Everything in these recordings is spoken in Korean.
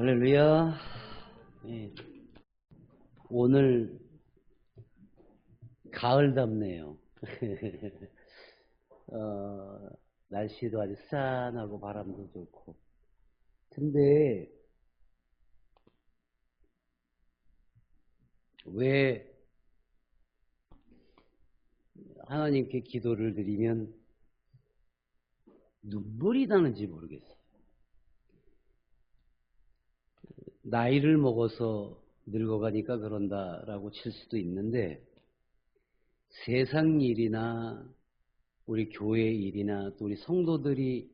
할렐루야. 예, 오늘 가을답네요. 날씨도 아주 쌀하고 바람도 좋고. 근데 왜 하나님께 기도를 드리면 눈물이 나는지 모르겠어요. 나이를 먹어서 늙어가니까 그런다라고 칠 수도 있는데, 세상 일이나 우리 교회 일이나 또 우리 성도들이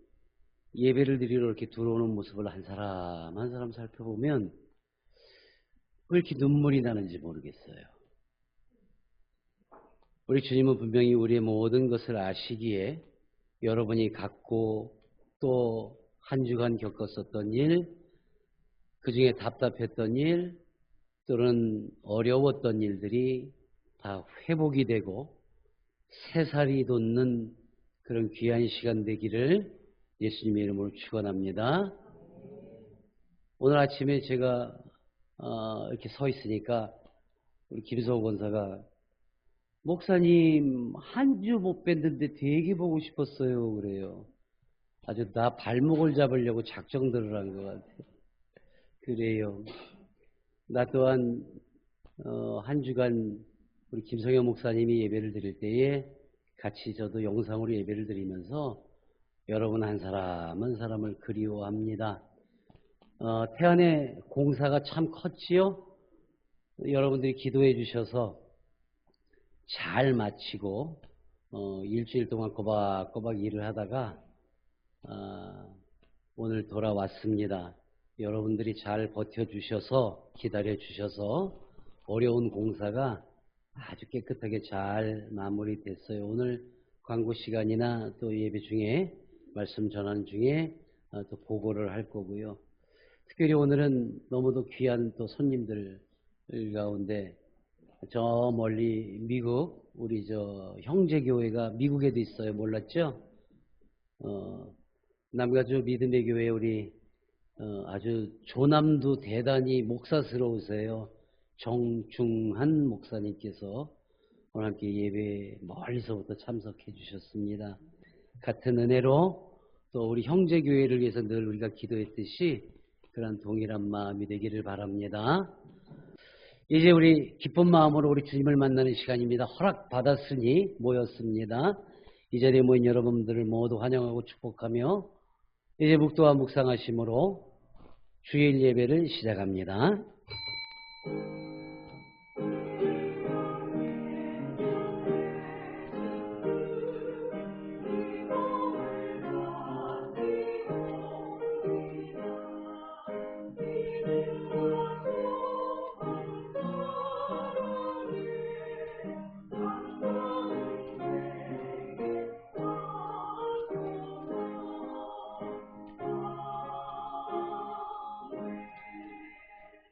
예배를 드리러 이렇게 들어오는 모습을 한 사람 한 사람 살펴보면 왜 이렇게 눈물이 나는지 모르겠어요. 우리 주님은 분명히 우리의 모든 것을 아시기에 여러분이 갖고 또 한 주간 겪었었던 일, 그 중에 답답했던 일, 또는 어려웠던 일들이 다 회복이 되고 새살이 돋는 그런 귀한 시간 되기를 예수님의 이름으로 축원합니다. 오늘 아침에 제가 이렇게 서 있으니까 우리 김성호 권사가 목사님 한 주 못 뵀는데 되게 보고 싶었어요 그래요. 아주 나 발목을 잡으려고 작정들을 한 것 같아요. 그래요. 나 또한 한 주간 우리 김성현 목사님이 예배를 드릴 때에 같이 저도 영상으로 예배를 드리면서 여러분 한 사람 한 사람을 그리워합니다. 태안의 공사가 참 컸지요. 여러분들이 기도해 주셔서 잘 마치고 일주일 동안 꼬박꼬박 일을 하다가 오늘 돌아왔습니다. 여러분들이 잘 버텨주셔서 기다려주셔서 어려운 공사가 아주 깨끗하게 잘 마무리됐어요. 오늘 광고 시간이나 또 예배 중에 말씀 전하는 중에 또 보고를 할 거고요. 특별히 오늘은 너무도 귀한 또 손님들 가운데 저 멀리 미국 우리 저 형제교회가 미국에도 있어요. 몰랐죠? 남가주 믿음의 교회 우리 아주 조남도 대단히 목사스러우세요. 정중한 목사님께서 오늘 함께 예배 멀리서부터 참석해 주셨습니다. 같은 은혜로 또 우리 형제교회를 위해서 늘 우리가 기도했듯이 그런 동일한 마음이 되기를 바랍니다. 이제 우리 기쁜 마음으로 우리 주님을 만나는 시간입니다. 허락받았으니 모였습니다. 이 자리에 모인 여러분들을 모두 환영하고 축복하며 이제 묵도와 묵상하심으로 주일 예배를 시작합니다.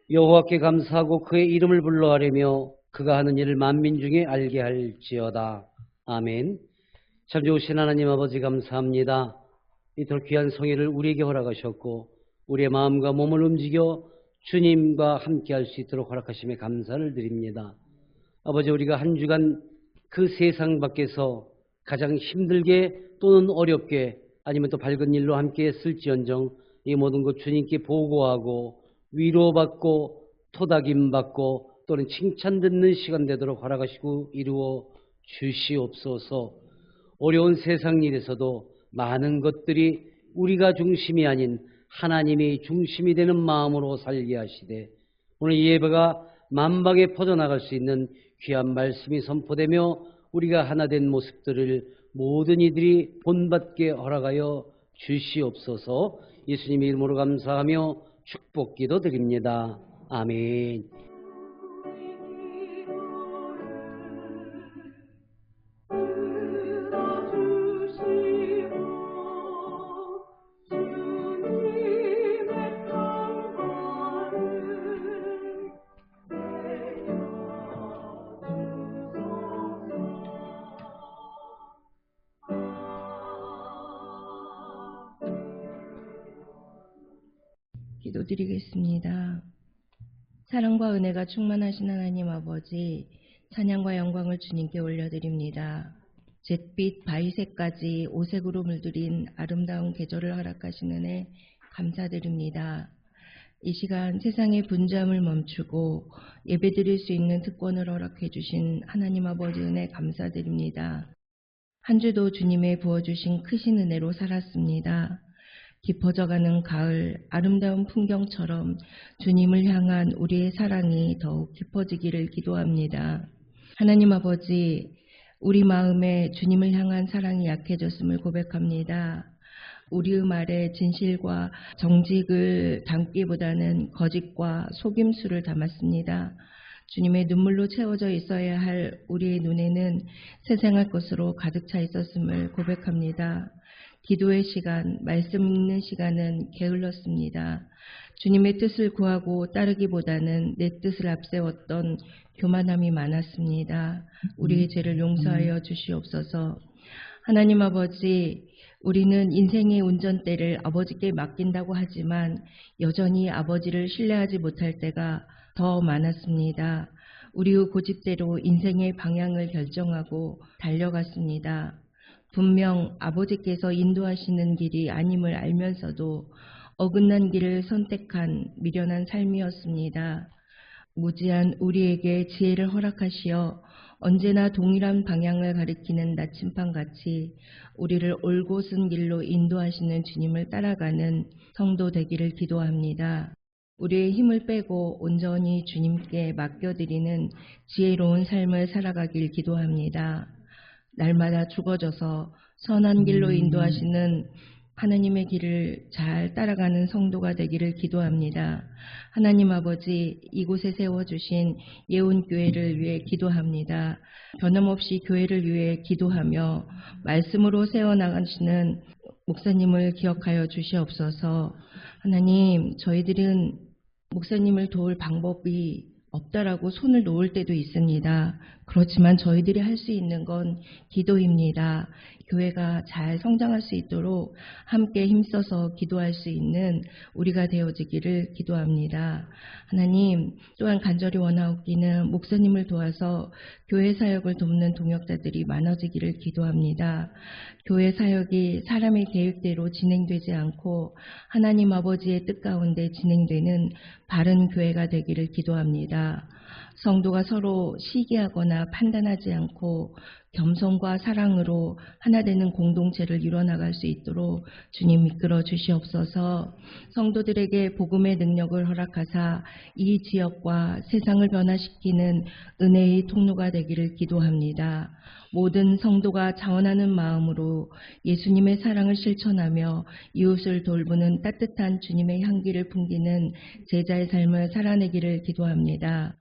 여호와께 감사하고 그의 이름을 불러하려며 그가 하는 일을 만민 중에 알게 할지어다. 아멘. 참 좋으신 하나님 아버지 감사합니다. 이토록 귀한 성회를 우리에게 허락하셨고 우리의 마음과 몸을 움직여 주님과 함께 할 수 있도록 허락하심에 감사를 드립니다. 아버지, 우리가 한 주간 그 세상 밖에서 가장 힘들게 또는 어렵게 아니면 또 밝은 일로 함께 했을지언정 이 모든 것 주님께 보고하고 위로받고 토닥임받고 또는 칭찬 듣는 시간 되도록 허락하시고 이루어 주시옵소서. 어려운 세상 일에서도 많은 것들이 우리가 중심이 아닌 하나님이 중심이 되는 마음으로 살게 하시되 오늘 이 예배가 만방에 퍼져나갈 수 있는 귀한 말씀이 선포되며 우리가 하나 된 모습들을 모든 이들이 본받게 허락하여 주시옵소서. 예수님의 이름으로 감사하며 축복기도 드립니다. 아멘. 기도드리겠습니다. 사랑과 은혜가 충만하신 하나님 아버지, 찬양과 영광을 주님께 올려드립니다. 잿빛 바위색까지 오색으로 물들인 아름다운 계절을 허락하신 은혜 감사드립니다. 이 시간 세상의 분주함을 멈추고 예배드릴 수 있는 특권을 허락해 주신 하나님 아버지 은혜 감사드립니다. 한 주도 주님의 부어주신 크신 은혜로 살았습니다. 깊어져가는 가을 아름다운 풍경처럼 주님을 향한 우리의 사랑이 더욱 깊어지기를 기도합니다. 하나님 아버지, 우리 마음에 주님을 향한 사랑이 약해졌음을 고백합니다. 우리의 말에 진실과 정직을 담기보다는 거짓과 속임수를 담았습니다. 주님의 눈물로 채워져 있어야 할 우리의 눈에는 세상할 것으로 가득 차 있었음을 고백합니다. 기도의 시간, 말씀 읽는 시간은 게을렀습니다. 주님의 뜻을 구하고 따르기보다는 내 뜻을 앞세웠던 교만함이 많았습니다. 우리의 죄를 용서하여 주시옵소서. 하나님 아버지, 우리는 인생의 운전대를 아버지께 맡긴다고 하지만 여전히 아버지를 신뢰하지 못할 때가 더 많았습니다. 우리의 고집대로 인생의 방향을 결정하고 달려갔습니다. 분명 아버지께서 인도하시는 길이 아님을 알면서도 어긋난 길을 선택한 미련한 삶이었습니다. 무지한 우리에게 지혜를 허락하시어 언제나 동일한 방향을 가리키는 나침반같이 우리를 올곧은 길로 인도하시는 주님을 따라가는 성도 되기를 기도합니다. 우리의 힘을 빼고 온전히 주님께 맡겨드리는 지혜로운 삶을 살아가길 기도합니다. 날마다 죽어져서 선한 길로 인도하시는 하나님의 길을 잘 따라가는 성도가 되기를 기도합니다. 하나님 아버지, 이곳에 세워주신 예온교회를 위해 기도합니다. 변함없이 교회를 위해 기도하며 말씀으로 세워나가시는 목사님을 기억하여 주시옵소서. 하나님, 저희들은 목사님을 도울 방법이 없다라고 손을 놓을 때도 있습니다. 그렇지만 저희들이 할 수 있는 건 기도입니다. 교회가 잘 성장할 수 있도록 함께 힘써서 기도할 수 있는 우리가 되어지기를 기도합니다. 하나님, 또한 간절히 원하옵기는 목사님을 도와서 교회 사역을 돕는 동역자들이 많아지기를 기도합니다. 교회 사역이 사람의 계획대로 진행되지 않고 하나님 아버지의 뜻 가운데 진행되는 바른 교회가 되기를 기도합니다. 성도가 서로 시기하거나 판단하지 않고 겸손과 사랑으로 하나 되는 공동체를 이뤄나갈 수 있도록 주님 이끌어 주시옵소서. 성도들에게 복음의 능력을 허락하사 이 지역과 세상을 변화시키는 은혜의 통로가 되기를 기도합니다. 모든 성도가 자원하는 마음으로 예수님의 사랑을 실천하며 이웃을 돌보는 따뜻한 주님의 향기를 풍기는 제자의 삶을 살아내기를 기도합니다.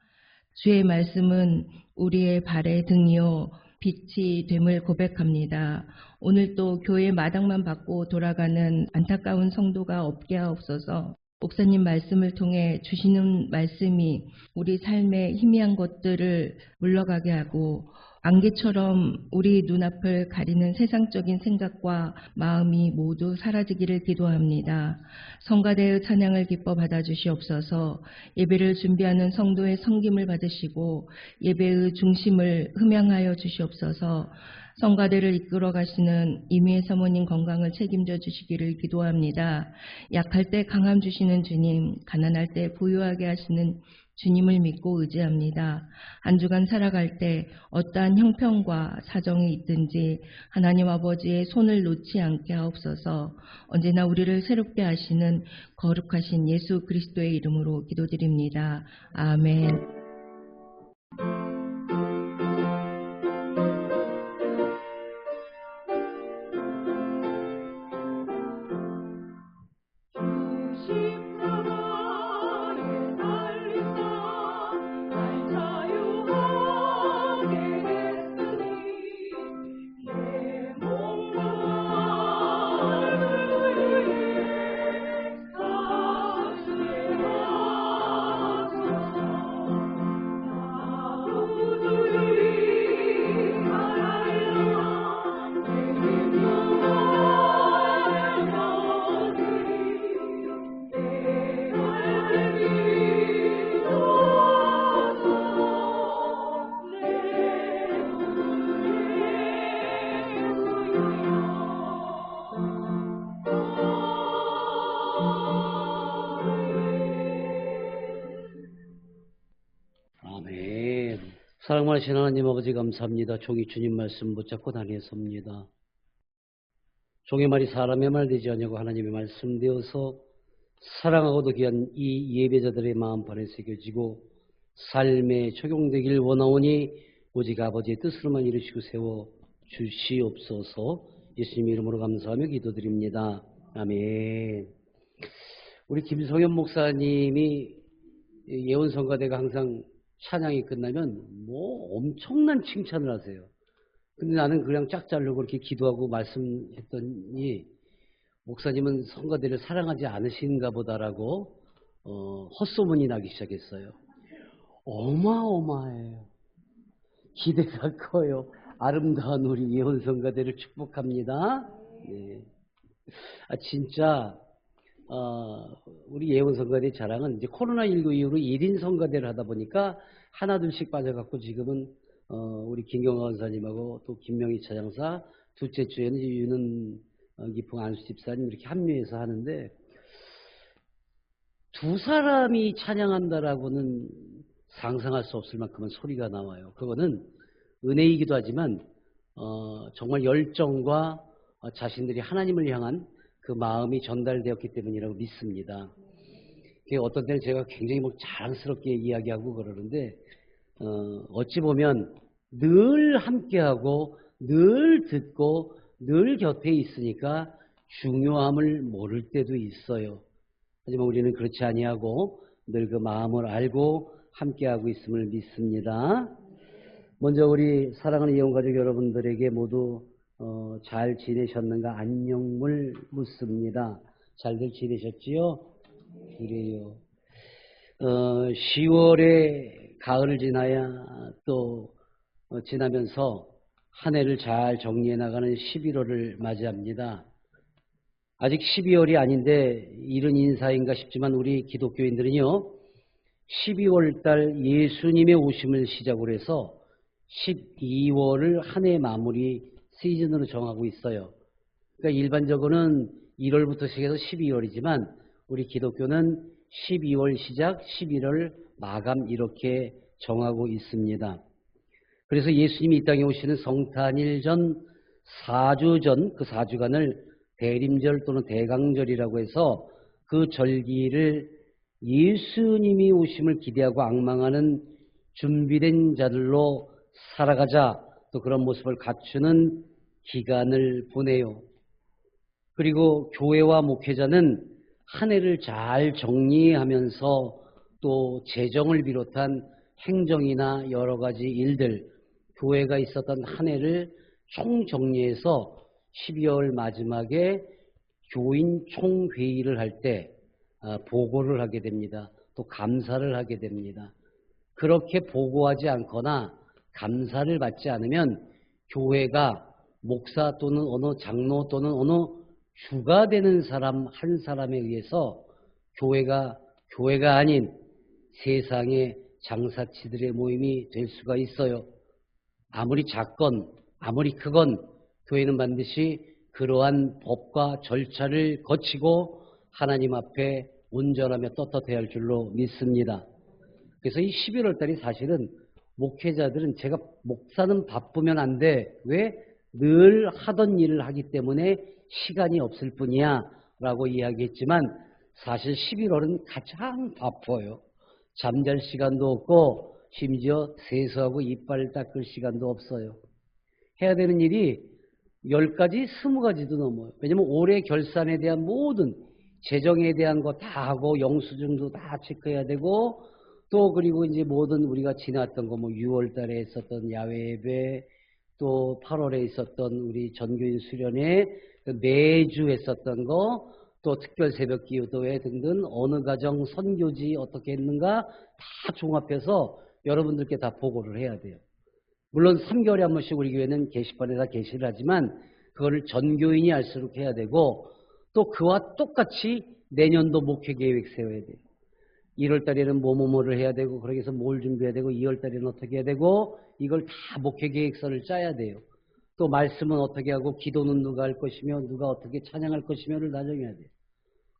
주의 말씀은 우리의 발의 등이요 빛이 됨을 고백합니다. 오늘도 교회 마당만 받고 돌아가는 안타까운 성도가 없게 하옵소서. 목사님 말씀을 통해 주시는 말씀이 우리 삶의 희미한 것들을 물러가게 하고 안개처럼 우리 눈앞을 가리는 세상적인 생각과 마음이 모두 사라지기를 기도합니다. 성가대의 찬양을 기뻐 받아주시옵소서. 예배를 준비하는 성도의 섬김을 받으시고 예배의 중심을 흠양하여 주시옵소서. 성가대를 이끌어 가시는 이미애 사모님 건강을 책임져 주시기를 기도합니다. 약할 때 강함 주시는 주님, 가난할 때 부유하게 하시는 주님을 믿고 의지합니다. 한 주간 살아갈 때 어떠한 형편과 사정이 있든지 하나님 아버지의 손을 놓지 않게 하옵소서. 언제나 우리를 새롭게 하시는 거룩하신 예수 그리스도의 이름으로 기도드립니다. 아멘. 사랑 많으신 하나님 아버지 감사합니다. 종이 주님 말씀 붙잡고 다니었습니다. 종의 말이 사람의 말 되지 않냐고 하나님의 말씀 되어서 사랑하고도 귀한 이 예배자들의 마음판에 새겨지고 삶에 적용되길 원하오니 오직 아버지의 뜻으로만 이루시고 세워 주시옵소서. 예수님 이름으로 감사하며 기도드립니다. 아멘. 우리 김성현 목사님이 예언성가대가 항상 찬양이 끝나면 뭐 엄청난 칭찬을 하세요. 근데 나는 그냥 짝 자르고 이렇게 기도하고 말씀했더니 목사님은 성가대를 사랑하지 않으신가 보다라고 헛소문이 나기 시작했어요. 어마어마해요. 기대가 커요. 아름다운 우리 예언성가대를 축복합니다. 네. 진짜 우리 예언성가대 자랑은 이제 코로나19 이후로 1인 성가대를 하다 보니까 하나 둘씩 빠져갖고 지금은 우리 김경화 원사님하고 또 김명희 차장사, 둘째 주에는 유는 기풍 안수 집사님 이렇게 합류해서 하는데 두 사람이 찬양한다라고는 상상할 수 없을 만큼은 소리가 나와요. 그거는 은혜이기도 하지만 정말 열정과 자신들이 하나님을 향한 그 마음이 전달되었기 때문이라고 믿습니다. 어떤 때는 제가 굉장히 자랑스럽게 이야기하고 그러는데 어찌 보면 늘 함께하고 늘 듣고 늘 곁에 있으니까 중요함을 모를 때도 있어요. 하지만 우리는 그렇지 아니하고 늘 그 마음을 알고 함께하고 있음을 믿습니다. 먼저 우리 사랑하는 예언가족 여러분들에게 모두 잘 지내셨는가 안녕을 묻습니다. 잘들 지내셨지요? 그래요. 10월에 가을을 지나야 또 지나면서 한 해를 잘 정리해 나가는 11월을 맞이합니다. 아직 12월이 아닌데 이른 인사인가 싶지만 우리 기독교인들은요 12월 달 예수님의 오심을 시작으로 해서 12월을 한 해 마무리 시즌으로 정하고 있어요. 그러니까 일반적으로는 1월부터 시작해서 12월이지만 우리 기독교는 12월 시작, 11월 마감 이렇게 정하고 있습니다. 그래서 예수님이 이 땅에 오시는 성탄일 전 4주 전 그 4주간을 대림절 또는 대강절이라고 해서 그 절기를 예수님이 오심을 기대하고 앙망하는 준비된 자들로 살아가자 또 그런 모습을 갖추는 기간을 보내요. 그리고 교회와 목회자는 한 해를 잘 정리하면서 또 재정을 비롯한 행정이나 여러 가지 일들 교회가 있었던 한 해를 총정리해서 12월 마지막에 교인 총회의를 할 때 보고를 하게 됩니다. 또 감사를 하게 됩니다. 그렇게 보고하지 않거나 감사를 받지 않으면 교회가 목사 또는 어느 장로 또는 어느 주가 되는 사람 한 사람에 의해서 교회가 아닌 세상의 장사치들의 모임이 될 수가 있어요. 아무리 작건 아무리 크건 교회는 반드시 그러한 법과 절차를 거치고 하나님 앞에 온전하며 떳떳해야 할 줄로 믿습니다. 그래서 이 11월 달이 사실은 목회자들은 제가 목사는 바쁘면 안 돼. 왜? 늘 하던 일을 하기 때문에 시간이 없을 뿐이야 라고 이야기했지만 사실 11월은 가장 바빠요. 잠잘 시간도 없고 심지어 세수하고 이빨 닦을 시간도 없어요. 해야 되는 일이 10가지, 20가지도 넘어요. 왜냐면 올해 결산에 대한 모든 재정에 대한 거 다 하고 영수증도 다 체크해야 되고 또 그리고 이제 모든 우리가 지났던 거 6월 달에 있었던 야외 예배 또 8월에 있었던 우리 전교인 수련회 매주 했었던 거 또 특별 새벽 기도회 등등 어느 가정 선교지 어떻게 했는가 다 종합해서 여러분들께 다 보고를 해야 돼요. 물론 3개월에 한 번씩 우리 교회는 게시판에다 게시를 하지만 그거를 전교인이 알수록 해야 되고 또 그와 똑같이 내년도 목회 계획 세워야 돼요. 1월 달에는 뭐를 해야 되고 그러기 위해서 뭘 준비해야 되고 2월 달에는 어떻게 해야 되고 이걸 다 목회 계획서를 짜야 돼요. 또 말씀은 어떻게 하고 기도는 누가 할 것이며 누가 어떻게 찬양할 것이며를 나정해야 돼요.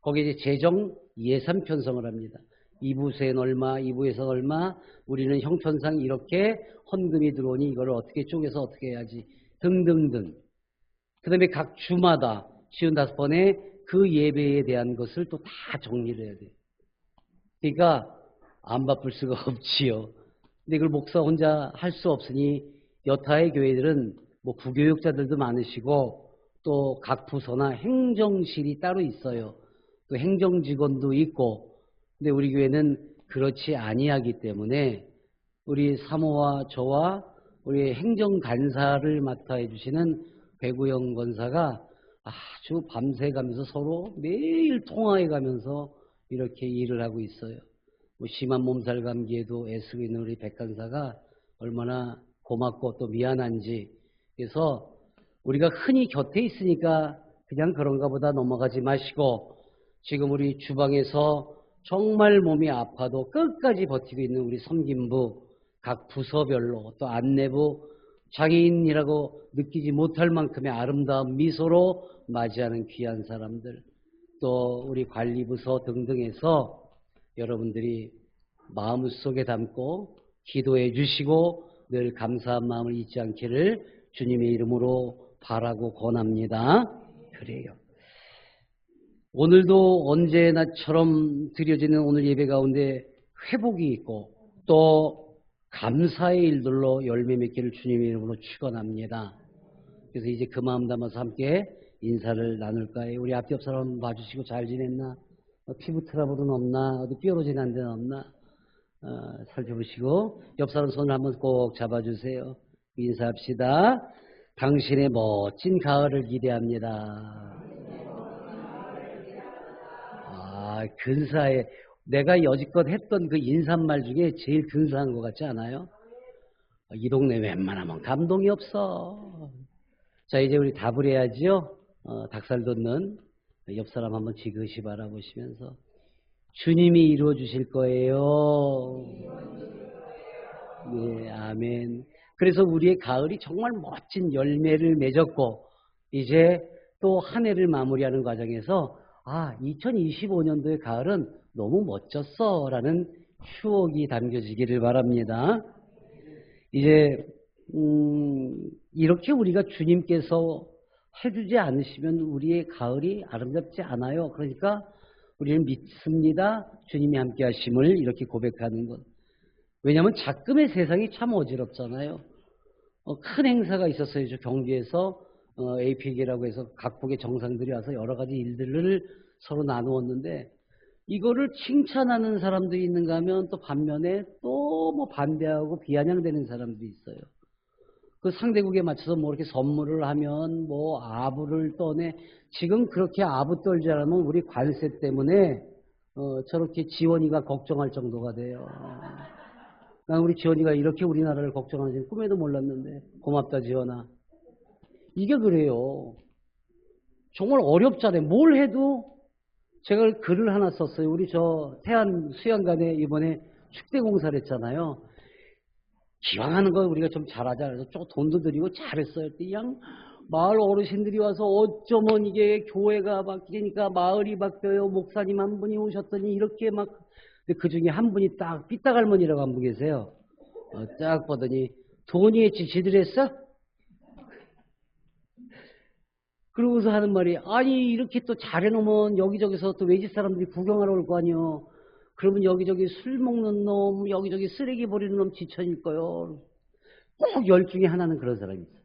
거기에 이제 재정 예산 편성을 합니다. 2부세는 얼마, 2부에서 얼마, 우리는 형편상 이렇게 헌금이 들어오니 이걸 어떻게 쪼개서 어떻게 해야지 등등등. 그 다음에 각 주마다 55번의 그 예배에 대한 것을 또 다 정리를 해야 돼요. 그러니까 안 바쁠 수가 없지요. 근데 그걸 목사 혼자 할 수 없으니 여타의 교회들은 뭐 부교육자들도 많으시고 또 각 부서나 행정실이 따로 있어요. 또 행정직원도 있고. 근데 우리 교회는 그렇지 아니하기 때문에 우리 사모와 저와 우리 행정간사를 맡아 해주시는 배구영 권사가 아주 밤새 가면서 서로 매일 통화해 가면서 이렇게 일을 하고 있어요. 뭐 심한 몸살 감기에도 애쓰고 있는 우리 백 간사가 얼마나 고맙고 또 미안한지. 그래서 우리가 흔히 곁에 있으니까 그냥 그런가 보다 넘어가지 마시고 지금 우리 주방에서 정말 몸이 아파도 끝까지 버티고 있는 우리 섬김부 각 부서별로 또 안내부 장애인이라고 느끼지 못할 만큼의 아름다운 미소로 맞이하는 귀한 사람들 또 우리 관리부서 등등에서 여러분들이 마음속에 담고 기도해 주시고 늘 감사한 마음을 잊지 않기를 주님의 이름으로 바라고 권합니다. 그래요. 오늘도 언제나처럼 드려지는 오늘 예배 가운데 회복이 있고 또 감사의 일들로 열매 맺기를 주님의 이름으로 축원합니다. 그래서 이제 그 마음 담아서 함께 인사를 나눌까 해요. 우리 앞옆 사람 봐주시고 잘 지냈나? 피부 트러블은 없나? 어디 뾰루지 난 데는 없나? 살펴보시고 옆 사람 손을 한번 꼭 잡아주세요. 인사합시다. 당신의 멋진 가을을 기대합니다. 근사해. 내가 여지껏 했던 그 인사말 중에 제일 근사한 것 같지 않아요? 이 동네 웬만하면 감동이 없어. 자, 이제 우리 답을 해야지요. 닭살 돋는 옆 사람 한번 지그시 바라보시면서 주님이 이루어 주실 거예요. 네, 아멘. 그래서 우리의 가을이 정말 멋진 열매를 맺었고 이제 또 한 해를 마무리하는 과정에서 2025년도의 가을은 너무 멋졌어 라는 추억이 담겨지기를 바랍니다. 이제 이렇게 우리가 주님께서 해주지 않으시면 우리의 가을이 아름답지 않아요. 그러니까 우리는 믿습니다. 주님이 함께 하심을 이렇게 고백하는 것. 왜냐하면 작금의 세상이 참 어지럽잖아요. 큰 행사가 있었어요. 저 경주에서 APEC이라고 해서 각국의 정상들이 와서 여러 가지 일들을 서로 나누었는데 이거를 칭찬하는 사람들이 있는가 하면 또 반면에 또 뭐 반대하고 비아냥대는 사람들이 있어요. 그 상대국에 맞춰서 뭐 이렇게 선물을 하면 뭐 아부를 떠내. 지금 그렇게 아부 떨지 않으면 우리 관세 때문에 저렇게 지원이가 걱정할 정도가 돼요. 난 우리 지원이가 이렇게 우리나라를 걱정하는지 꿈에도 몰랐는데 고맙다 지원아. 이게 그래요. 정말 어렵잖아요. 뭘 해도. 제가 글을 하나 썼어요. 우리 저 태안 수양관에 이번에 축대 공사를 했잖아요. 기왕 하는 거 우리가 좀 잘하자. 그래서 좀 돈도 들이고 잘했어요. 그냥 마을 어르신들이 와서 어쩌면 이게 교회가 바뀌니까 마을이 바뀌어요. 목사님 한 분이 오셨더니 이렇게 막. 근데 그 중에 한 분이 딱 삐딱 할머니라고 한 분 계세요. 딱 보더니 돈이 했지 지들 했어? 그러고서 하는 말이 아니 이렇게 또 잘해놓으면 여기저기서 또 외지 사람들이 구경하러 올 거 아니요. 그러면 여기저기 술 먹는 놈 여기저기 쓰레기 버리는 놈 지천일 거요. 꼭 열 중에 하나는 그런 사람이 있어요.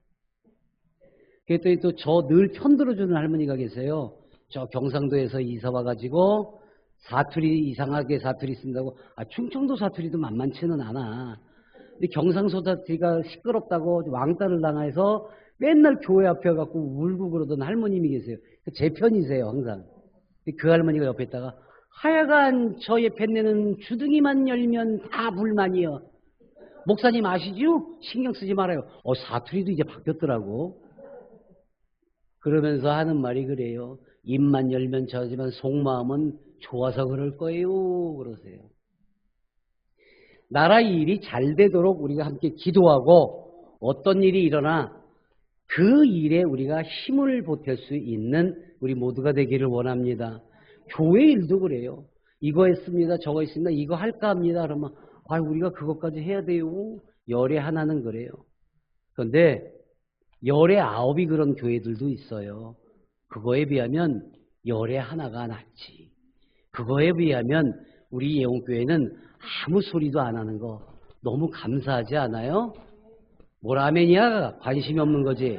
그랬더니 또 저 늘 편들어주는 할머니가 계세요. 저 경상도에서 이사 와가지고 사투리 이상하게 사투리 쓴다고. 충청도 사투리도 만만치는 않아. 근데 경상도 사투리가 시끄럽다고 왕따를 당해서 맨날 교회 앞에 와갖고 울고 그러던 할머님이 계세요. 제 편이세요 항상. 그 할머니가 옆에 있다가 하여간 저의 팬네는 주둥이만 열면 다 불만이요. 목사님 아시죠? 신경 쓰지 말아요. 사투리도 이제 바뀌었더라고. 그러면서 하는 말이 그래요. 입만 열면 저지만 속마음은 좋아서 그럴 거예요. 그러세요. 나라 일이 잘 되도록 우리가 함께 기도하고 어떤 일이 일어나 그 일에 우리가 힘을 보탤 수 있는 우리 모두가 되기를 원합니다. 교회 일도 그래요. 이거 했습니다. 저거 했습니다. 이거 할까 합니다. 그러면 우리가 그것까지 해야 돼요. 열의 하나는 그래요. 그런데 열의 9이 그런 교회들도 있어요. 그거에 비하면 열의 하나가 낫지. 그거에 비하면 우리 예원교회는 아무 소리도 안 하는 거 너무 감사하지 않아요? 아멘이야? 관심이 없는 거지.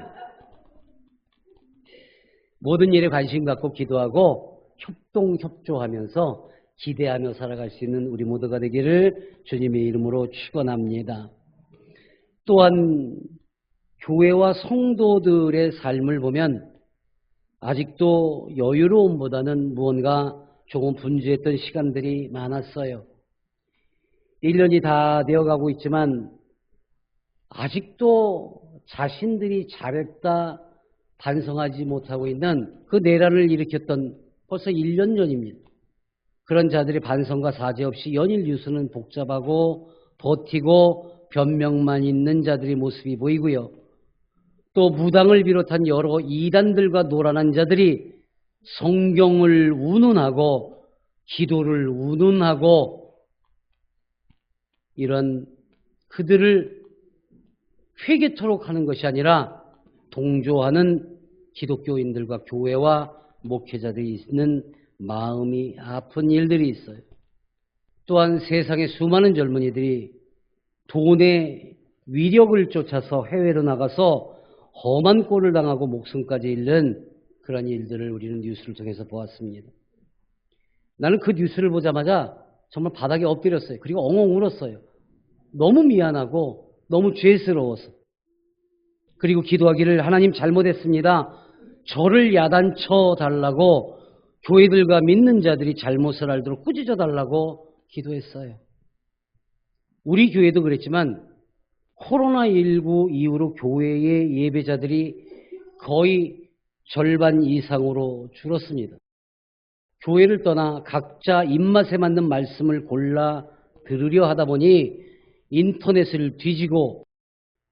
모든 일에 관심 갖고 기도하고 협동협조하면서 기대하며 살아갈 수 있는 우리 모두가 되기를 주님의 이름으로 축원합니다. 또한 교회와 성도들의 삶을 보면 아직도 여유로움보다는 무언가 조금 분주했던 시간들이 많았어요. 1년이 다 되어가고 있지만 아직도 자신들이 잘했다 반성하지 못하고 있는 그 내란을 일으켰던 벌써 1년 전입니다. 그런 자들의 반성과 사죄 없이 연일 뉴스는 복잡하고 버티고 변명만 있는 자들의 모습이 보이고요. 또 무당을 비롯한 여러 이단들과 노란한 자들이 성경을 운운하고 기도를 운운하고 이런 그들을 회개토록 하는 것이 아니라 동조하는 기독교인들과 교회와 목회자들이 있는 마음이 아픈 일들이 있어요. 또한 세상의 수많은 젊은이들이 돈의 위력을 쫓아서 해외로 나가서 험한 꼴을 당하고 목숨까지 잃는 그런 일들을 우리는 뉴스를 통해서 보았습니다. 나는 그 뉴스를 보자마자 정말 바닥에 엎드렸어요. 그리고 엉엉 울었어요. 너무 미안하고 너무 죄스러워서. 그리고 기도하기를 하나님 잘못했습니다. 저를 야단쳐 달라고 교회들과 믿는 자들이 잘못을 알도록 꾸짖어 달라고 기도했어요. 우리 교회도 그랬지만 코로나19 이후로 교회의 예배자들이 거의 절반 이상으로 줄었습니다. 교회를 떠나 각자 입맛에 맞는 말씀을 골라 들으려 하다 보니 인터넷을 뒤지고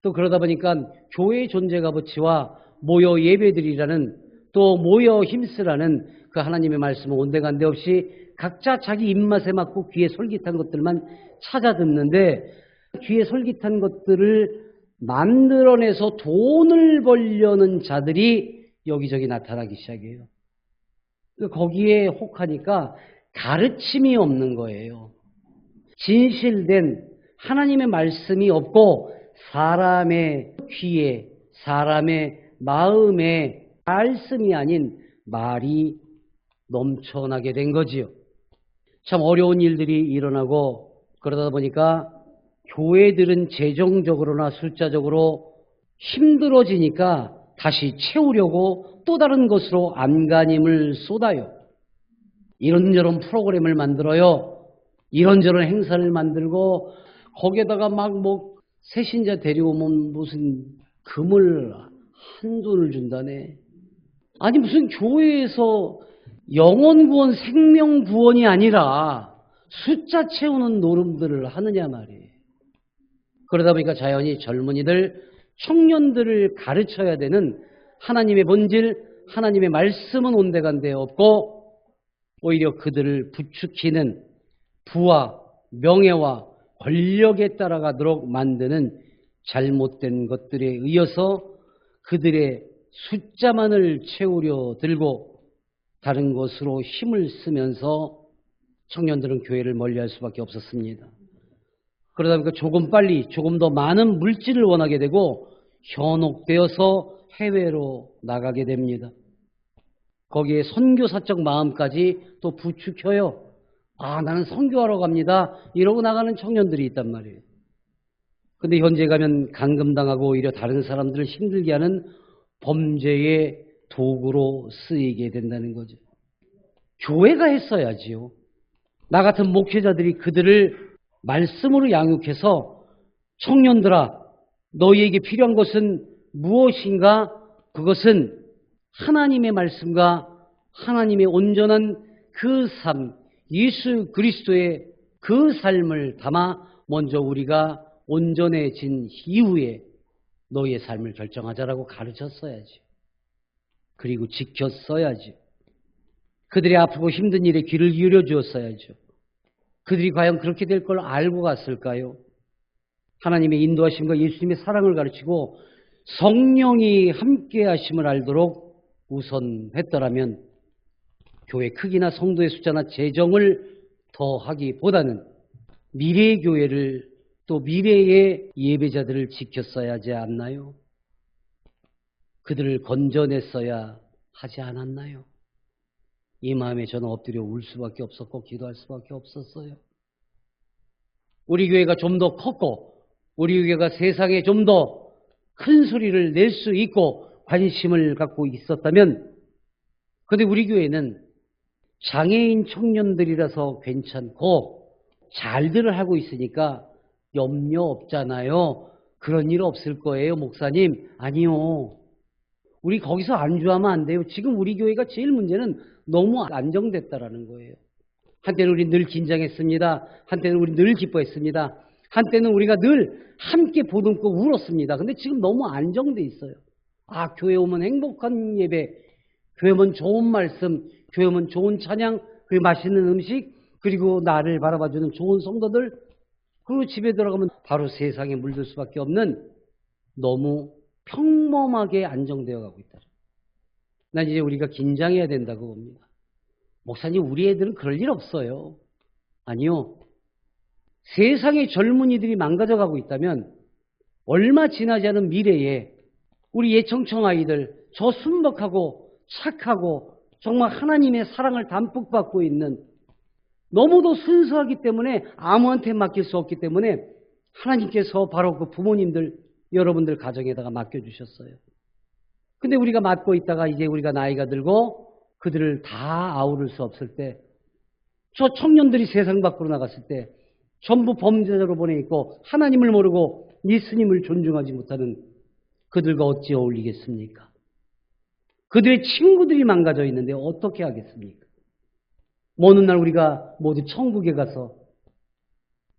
또 그러다 보니까 교회의 존재 값어치와 모여 예배드리라는 또 모여 힘쓰라는 그 하나님의 말씀은 온데간데 없이 각자 자기 입맛에 맞고 귀에 솔깃한 것들만 찾아 듣는데 귀에 솔깃한 것들을 만들어내서 돈을 벌려는 자들이 여기저기 나타나기 시작해요. 거기에 혹하니까 가르침이 없는 거예요. 진실된 하나님의 말씀이 없고 사람의 귀에 사람의 마음에 말씀이 아닌 말이 넘쳐나게 된 거지요. 참 어려운 일들이 일어나고 그러다 보니까 교회들은 재정적으로나 숫자적으로 힘들어지니까 다시 채우려고 또 다른 것으로 안간힘을 쏟아요. 이런저런 프로그램을 만들어요. 이런저런 행사를 만들고 거기에다가 막 새신자 데려오면 무슨 금을 한돈을 준다네. 아니 무슨 교회에서 영혼구원 생명구원이 아니라 숫자 채우는 노름들을 하느냐 말이에요. 그러다 보니까 자연히 젊은이들, 청년들을 가르쳐야 되는 하나님의 본질, 하나님의 말씀은 온데간데 없고 오히려 그들을 부추기는 부와 명예와 권력에 따라가도록 만드는 잘못된 것들에 의해서 그들의 숫자만을 채우려 들고 다른 것으로 힘을 쓰면서 청년들은 교회를 멀리할 수밖에 없었습니다. 그러다 보니까 조금 빨리 조금 더 많은 물질을 원하게 되고 현혹되어서 해외로 나가게 됩니다. 거기에 선교사적 마음까지 또 부추겨요. 나는 선교하러 갑니다. 이러고 나가는 청년들이 있단 말이에요. 근데 현재 가면 감금당하고 오히려 다른 사람들을 힘들게 하는 범죄의 도구로 쓰이게 된다는 거죠. 교회가 했어야지요. 나 같은 목회자들이 그들을 말씀으로 양육해서 청년들아 너희에게 필요한 것은 무엇인가? 그것은 하나님의 말씀과 하나님의 온전한 그 삶, 예수 그리스도의 그 삶을 담아 먼저 우리가 온전해진 이후에 너희의 삶을 결정하자라고 가르쳤어야지. 그리고 지켰어야지. 그들의 아프고 힘든 일에 귀를 기울여 주었어야죠. 그들이 과연 그렇게 될 걸 알고 갔을까요? 하나님의 인도하심과 예수님의 사랑을 가르치고 성령이 함께 하심을 알도록 우선했더라면 교회 크기나 성도의 숫자나 재정을 더하기보다는 미래의 교회를 또 미래의 예배자들을 지켰어야 하지 않나요? 그들을 건져냈어야 하지 않았나요? 이 마음에 저는 엎드려 울 수밖에 없었고 기도할 수밖에 없었어요. 우리 교회가 좀 더 컸고 우리 교회가 세상에 좀 더 큰 소리를 낼 수 있고 관심을 갖고 있었다면, 그런데 우리 교회는 장애인 청년들이라서 괜찮고 잘들을 하고 있으니까 염려 없잖아요. 그런 일 없을 거예요, 목사님. 아니요. 우리 거기서 안주하면 안 돼요. 지금 우리 교회가 제일 문제는 너무 안정됐다라는 거예요. 한때는 우리 늘 긴장했습니다. 한때는 우리 늘 기뻐했습니다. 한때는 우리가 늘 함께 보듬고 울었습니다. 근데 지금 너무 안정돼 있어요. 아, 교회 오면 행복한 예배, 교회 오면 좋은 말씀, 교회 오면 좋은 찬양, 그리고 맛있는 음식, 그리고 나를 바라봐주는 좋은 성도들, 그리고 집에 들어가면 바로 세상에 물들 수밖에 없는 너무 평범하게 안정되어 가고 있다. 난 이제 우리가 긴장해야 된다고 봅니다. 목사님, 우리 애들은 그럴 일 없어요. 아니요. 세상의 젊은이들이 망가져가고 있다면 얼마 지나지 않은 미래에 우리 예청청 아이들, 저 순박하고 착하고 정말 하나님의 사랑을 담뿍 받고 있는, 너무도 순수하기 때문에 아무한테 맡길 수 없기 때문에 하나님께서 바로 그 부모님들, 여러분들 가정에다가 맡겨주셨어요. 근데 우리가 맡고 있다가 이제 우리가 나이가 들고 그들을 다 아우를 수 없을 때, 저 청년들이 세상 밖으로 나갔을 때 전부 범죄자로 보내있고 하나님을 모르고 예수님을 존중하지 못하는 그들과 어찌 어울리겠습니까? 그들의 친구들이 망가져 있는데 어떻게 하겠습니까? 어느 날 우리가 모두 천국에 가서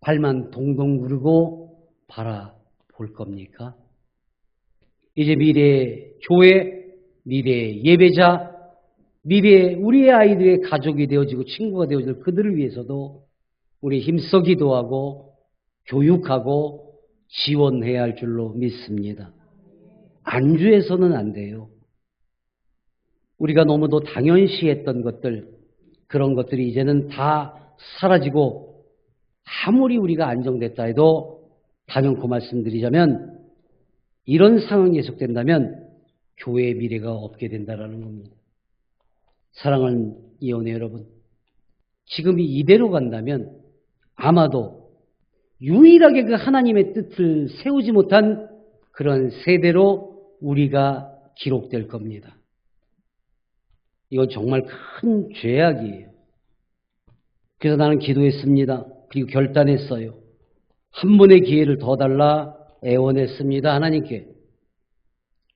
발만 동동 구르고 바라볼 겁니까? 이제 미래의 교회, 미래의 예배자, 미래의 우리의 아이들의 가족이 되어지고 친구가 되어질 그들을 위해서도 우리 힘써 기도하고 교육하고 지원해야 할 줄로 믿습니다. 안주해서는 안 돼요. 우리가 너무도 당연시했던 것들, 그런 것들이 이제는 다 사라지고, 아무리 우리가 안정됐다 해도 단연코 말씀드리자면 이런 상황이 계속된다면 교회의 미래가 없게 된다는 겁니다. 사랑하는 이혼의 여러분, 지금이 이대로 간다면 아마도 유일하게 그 하나님의 뜻을 세우지 못한 그런 세대로 우리가 기록될 겁니다. 이건 정말 큰 죄악이에요. 그래서 나는 기도했습니다. 그리고 결단했어요. 한 번의 기회를 더 달라 애원했습니다. 하나님께.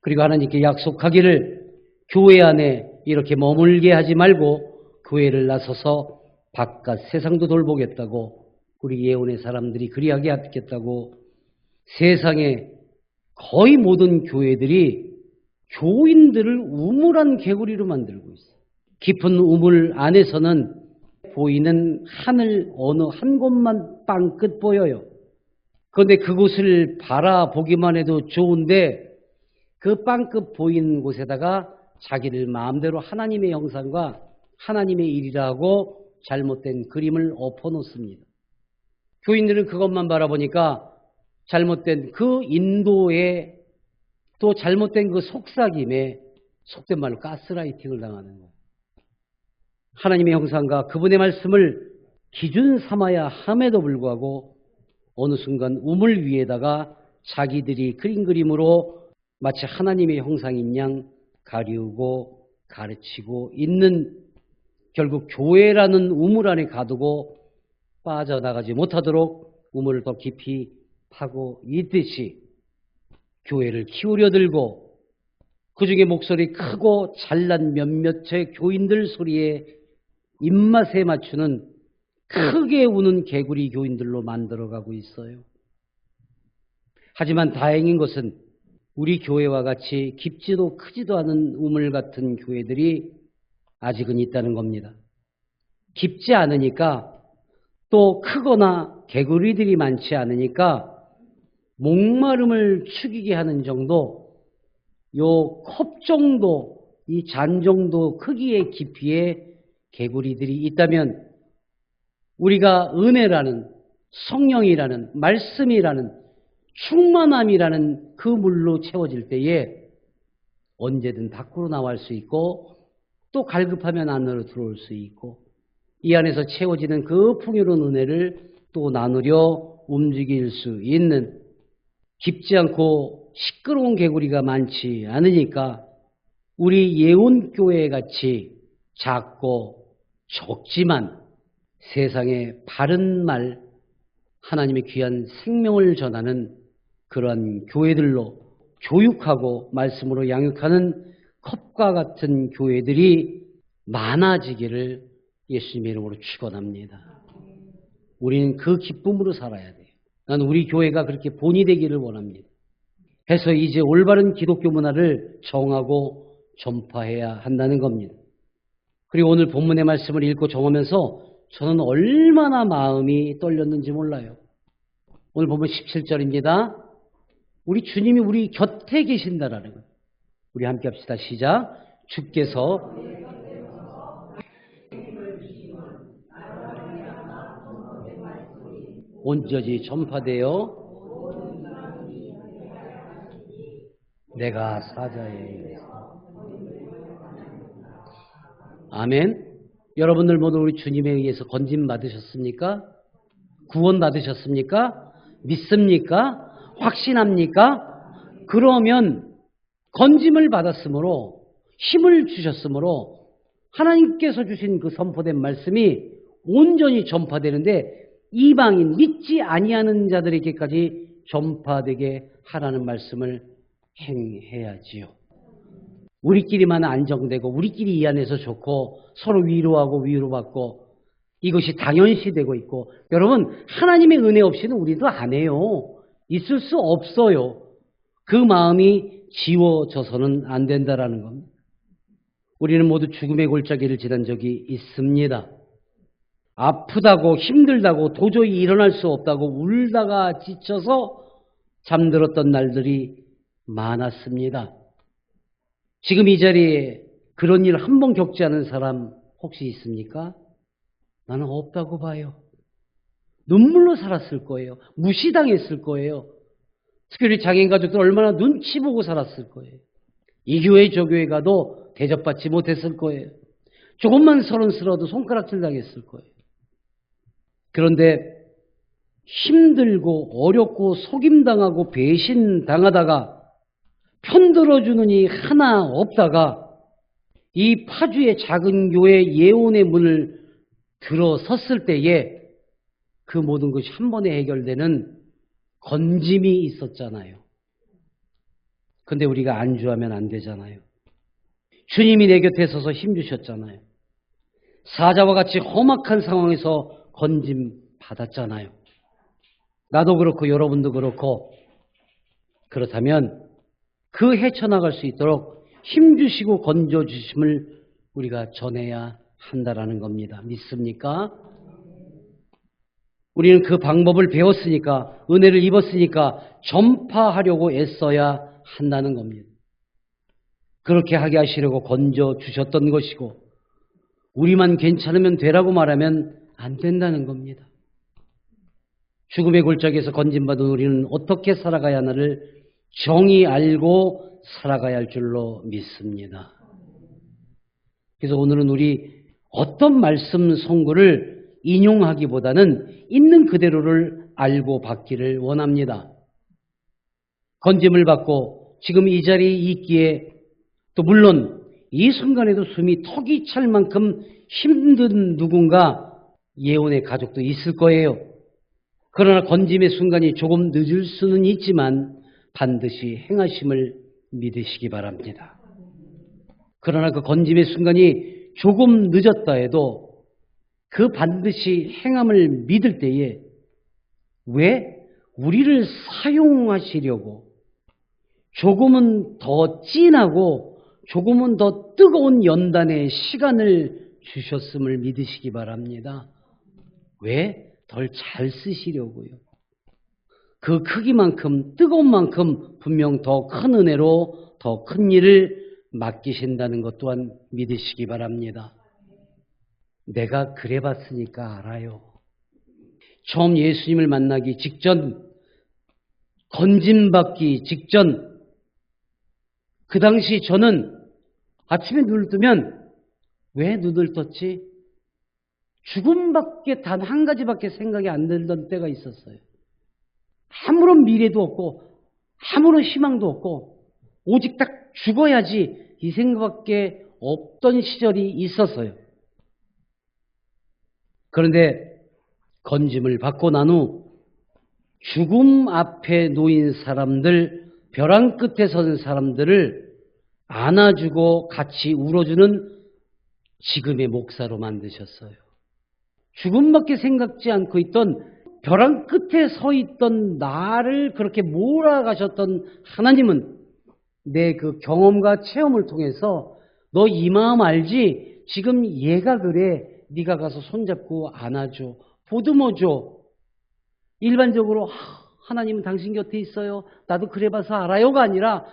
그리고 하나님께 약속하기를 교회 안에 이렇게 머물게 하지 말고 교회를 나서서 바깥 세상도 돌보겠다고, 우리 예언의 사람들이 그리하게 하겠다고. 세상에 거의 모든 교회들이 교인들을 우물한 개구리로 만들고 있어요. 깊은 우물 안에서는 보이는 하늘 어느 한 곳만 빵끝 보여요. 그런데 그곳을 바라보기만 해도 좋은데 그 빵끝 보이는 곳에다가 자기들 마음대로 하나님의 형상과 하나님의 일이라고 잘못된 그림을 엎어놓습니다. 교인들은 그것만 바라보니까 잘못된 그 인도에 또 잘못된 그 속삭임에 속된 말로 가스라이팅을 당하는 거예요. 하나님의 형상과 그분의 말씀을 기준 삼아야 함에도 불구하고 어느 순간 우물 위에다가 자기들이 그린 그림으로 마치 하나님의 형상인 양 가리우고 가르치고 있는, 결국 교회라는 우물 안에 가두고 빠져나가지 못하도록 우물을 더 깊이 파고 있듯이 교회를 키우려 들고 그 중에 목소리 크고 잘난 몇몇의 교인들 소리에 입맛에 맞추는 크게 우는 개구리 교인들로 만들어가고 있어요. 하지만 다행인 것은 우리 교회와 같이 깊지도 크지도 않은 우물 같은 교회들이 아직은 있다는 겁니다. 깊지 않으니까 또 크거나 개구리들이 많지 않으니까 목마름을 축이게 하는 정도, 요 컵 정도, 이 잔 정도 크기의 깊이의 개구리들이 있다면 우리가 은혜라는 성령이라는 말씀이라는 충만함이라는 그 물로 채워질 때에 언제든 밖으로 나올 수 있고 또 갈급하면 안으로 들어올 수 있고 이 안에서 채워지는 그 풍요로운 은혜를 또 나누려 움직일 수 있는 깊지 않고 시끄러운 개구리가 많지 않으니까 우리 예온교회 같이 작고 적지만 세상에 바른 말 하나님의 귀한 생명을 전하는 그러한 교회들로 교육하고 말씀으로 양육하는 컵과 같은 교회들이 많아지기를 예수님의 이름으로 축원합니다. 우리는 그 기쁨으로 살아야 돼요. 나는 우리 교회가 그렇게 본이 되기를 원합니다. 해서 이제 올바른 기독교 문화를 정하고 전파해야 한다는 겁니다. 그리고 오늘 본문의 말씀을 읽고 정하면서 저는 얼마나 마음이 떨렸는지 몰라요. 오늘 보면 17절입니다. 우리 주님이 우리 곁에 계신다라는 거예요. 우리 함께 합시다. 시작. 주께서 온전히 전파되어 내가 사자에 아멘. 여러분들 모두 우리 주님에 의해서 건짐 받으셨습니까? 구원 받으셨습니까? 믿습니까? 확신합니까? 그러면 건짐을 받았으므로 힘을 주셨으므로 하나님께서 주신 그 선포된 말씀이 온전히 전파되는데 이방인 믿지 아니하는 자들에게까지 전파되게 하라는 말씀을 행해야지요. 우리끼리만 안정되고 우리끼리 이 안에서 좋고 서로 위로하고 위로받고 이것이 당연시되고 있고 여러분 하나님의 은혜 없이는 우리도 안 해요. 있을 수 없어요. 그 마음이 지워져서는 안 된다라는 겁니다. 우리는 모두 죽음의 골짜기를 지난 적이 있습니다. 아프다고 힘들다고 도저히 일어날 수 없다고 울다가 지쳐서 잠들었던 날들이 많았습니다. 지금 이 자리에 그런 일 한 번 겪지 않은 사람 혹시 있습니까? 나는 없다고 봐요. 눈물로 살았을 거예요. 무시당했을 거예요. 특별히 장애인 가족들 얼마나 눈치 보고 살았을 거예요. 이 교회 저 교회 가도 대접받지 못했을 거예요. 조금만 서른스러워도 손가락질 당했을 거예요. 그런데 힘들고 어렵고 속임당하고 배신당하다가 편들어주는 이 하나 없다가 이 파주의 작은 교회 예온의 문을 들어섰을 때에 그 모든 것이 한 번에 해결되는 건짐이 있었잖아요. 근데 우리가 안주하면 안 되잖아요. 주님이 내 곁에 서서 힘주셨잖아요. 사자와 같이 험악한 상황에서 건짐 받았잖아요. 나도 그렇고 여러분도 그렇고 그렇다면 그 헤쳐나갈 수 있도록 힘주시고 건져주심을 우리가 전해야 한다라는 겁니다. 믿습니까? 우리는 그 방법을 배웠으니까 은혜를 입었으니까 전파하려고 애써야 한다는 겁니다. 그렇게 하게 하시려고 건져주셨던 것이고 우리만 괜찮으면 되라고 말하면 안 된다는 겁니다. 죽음의 골짜기에서 건진받은 우리는 어떻게 살아가야 하나를 정히 알고 살아가야 할 줄로 믿습니다. 그래서 오늘은 우리 어떤 말씀 선고를 인용하기보다는 있는 그대로를 알고 받기를 원합니다. 건짐을 받고 지금 이 자리에 있기에 또 물론 이 순간에도 숨이 턱이 찰 만큼 힘든 누군가 예언의 가족도 있을 거예요. 그러나 건짐의 순간이 조금 늦을 수는 있지만 반드시 행하심을 믿으시기 바랍니다. 그러나 그 건짐의 순간이 조금 늦었다 해도 그 반드시 행함을 믿을 때에 왜 우리를 사용하시려고 조금은 더 진하고 조금은 더 뜨거운 연단의 시간을 주셨음을 믿으시기 바랍니다. 왜? 덜 잘 쓰시려고요. 그 크기만큼, 뜨거운 만큼 분명 더 큰 은혜로 더 큰 일을 맡기신다는 것 또한 믿으시기 바랍니다. 내가 그래 봤으니까 알아요. 처음 예수님을 만나기 직전, 건짐받기 직전, 그 당시 저는 아침에 눈을 뜨면 왜 눈을 떴지? 죽음밖에 단 한 가지밖에 생각이 안 들던 때가 있었어요. 아무런 미래도 없고 아무런 희망도 없고 오직 딱 죽어야지 이 생각밖에 없던 시절이 있었어요. 그런데 건짐을 받고 난 후 죽음 앞에 놓인 사람들, 벼랑 끝에 선 사람들을 안아주고 같이 울어주는 지금의 목사로 만드셨어요. 죽음밖에 생각지 않고 있던 벼랑 끝에 서 있던 나를 그렇게 몰아가셨던 하나님은 내 그 경험과 체험을 통해서 너 이 마음 알지? 지금 얘가 그래. 네가 가서 손잡고 안아줘. 보듬어줘. 일반적으로 하나님은 당신 곁에 있어요. 나도 그래 봐서 알아요가 아니라